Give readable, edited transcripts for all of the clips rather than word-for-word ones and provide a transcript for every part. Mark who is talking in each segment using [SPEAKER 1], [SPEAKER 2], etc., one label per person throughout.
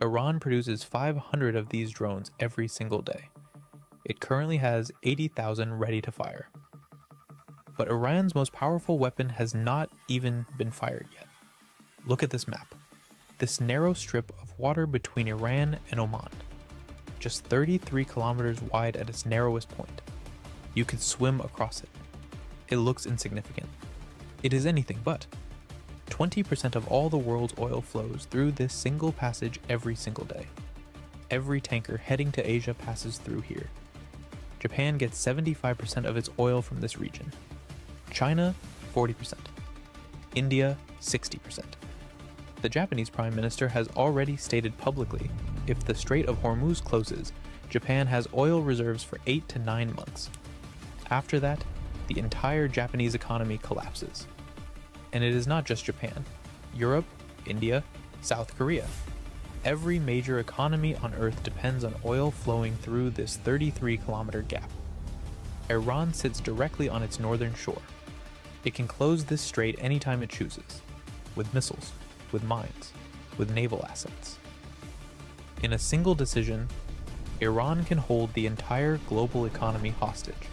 [SPEAKER 1] Iran produces 500 of these drones every single day. It currently has 80,000 ready to fire. But Iran's most powerful weapon has not even been fired yet. Look at this map. This narrow strip of water between Iran and Oman. Just 33 kilometers wide at its narrowest point. You could swim across it. It looks insignificant. It is anything but. 20% of all the world's oil flows through this single passage every single day. Every tanker heading to Asia passes through here. Japan gets 75% of its oil from this region. China, 40%. India, 60%. The Japanese Prime Minister has already stated publicly, if the Strait of Hormuz closes, Japan has oil reserves for 8 to 9 months. After that, the entire Japanese economy collapses. And it is not just Japan. Europe, India, South Korea. Every major economy on Earth depends on oil flowing through this 33-kilometer gap. Iran sits directly on its northern shore. It can close this strait anytime it chooses, with missiles, with mines, with naval assets. In a single decision, Iran can hold the entire global economy hostage.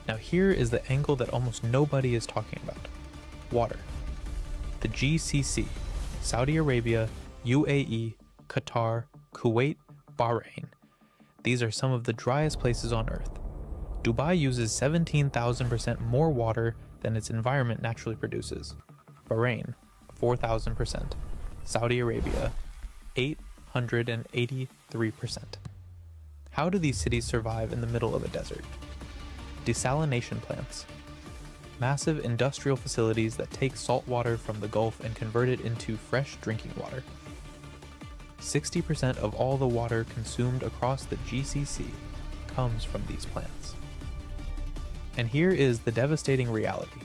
[SPEAKER 1] Now here is the angle that almost nobody is talking about. Water. The GCC, Saudi Arabia, UAE, Qatar, Kuwait, Bahrain. These are some of the driest places on Earth. Dubai uses 17,000% more water than its environment naturally produces. Bahrain, 4,000%. Saudi Arabia, 883%. How do these cities survive in the middle of a desert? Desalination plants. Massive industrial facilities that take salt water from the Gulf and convert it into fresh drinking water. 60% of all the water consumed across the GCC comes from these plants. And here is the devastating reality.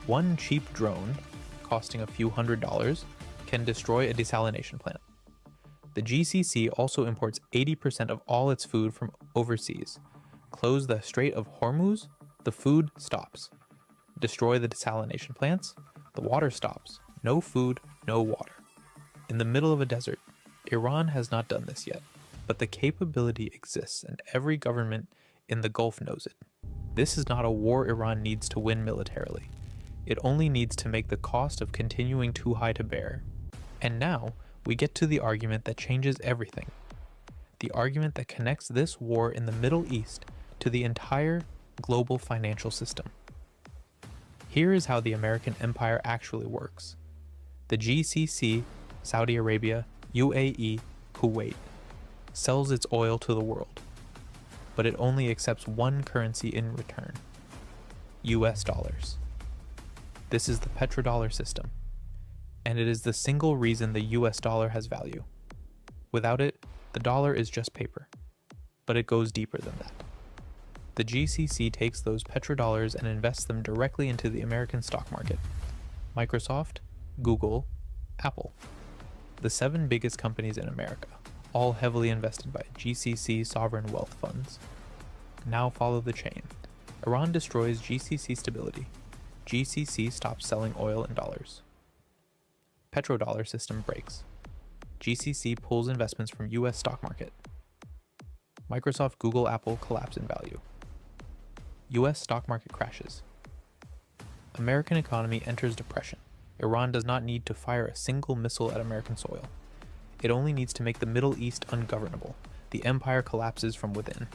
[SPEAKER 1] One cheap drone, costing a few $100s, can destroy a desalination plant. The GCC also imports 80% of all its food from overseas. Close the Strait of Hormuz, the food stops. Destroy the desalination plants, the water stops. No food, no water. In the middle of a desert, Iran has not done this yet, but the capability exists and every government in the Gulf knows it. This is not a war Iran needs to win militarily. It only needs to make the cost of continuing too high to bear. And now, we get to the argument that changes everything. The argument that connects this war in the Middle East to the entire global financial system. Here is how the American empire actually works. The GCC, Saudi Arabia, UAE, Kuwait, sells its oil to the world, but it only accepts one currency in return: US dollars. This is the petrodollar system, and it is the single reason the US dollar has value. Without it, the dollar is just paper, but it goes deeper than that. The GCC takes those petrodollars and invests them directly into the American stock market. Microsoft, Google, Apple. The 7 biggest companies in America, all heavily invested by GCC sovereign wealth funds. Now follow the chain. Iran destroys GCC stability. GCC stops selling oil in dollars. Petrodollar system breaks. GCC pulls investments from US stock market. Microsoft, Google, Apple collapse in value. US stock market crashes. American economy enters depression. Iran does not need to fire a single missile at American soil. It only needs to make the Middle East ungovernable. The empire collapses from within.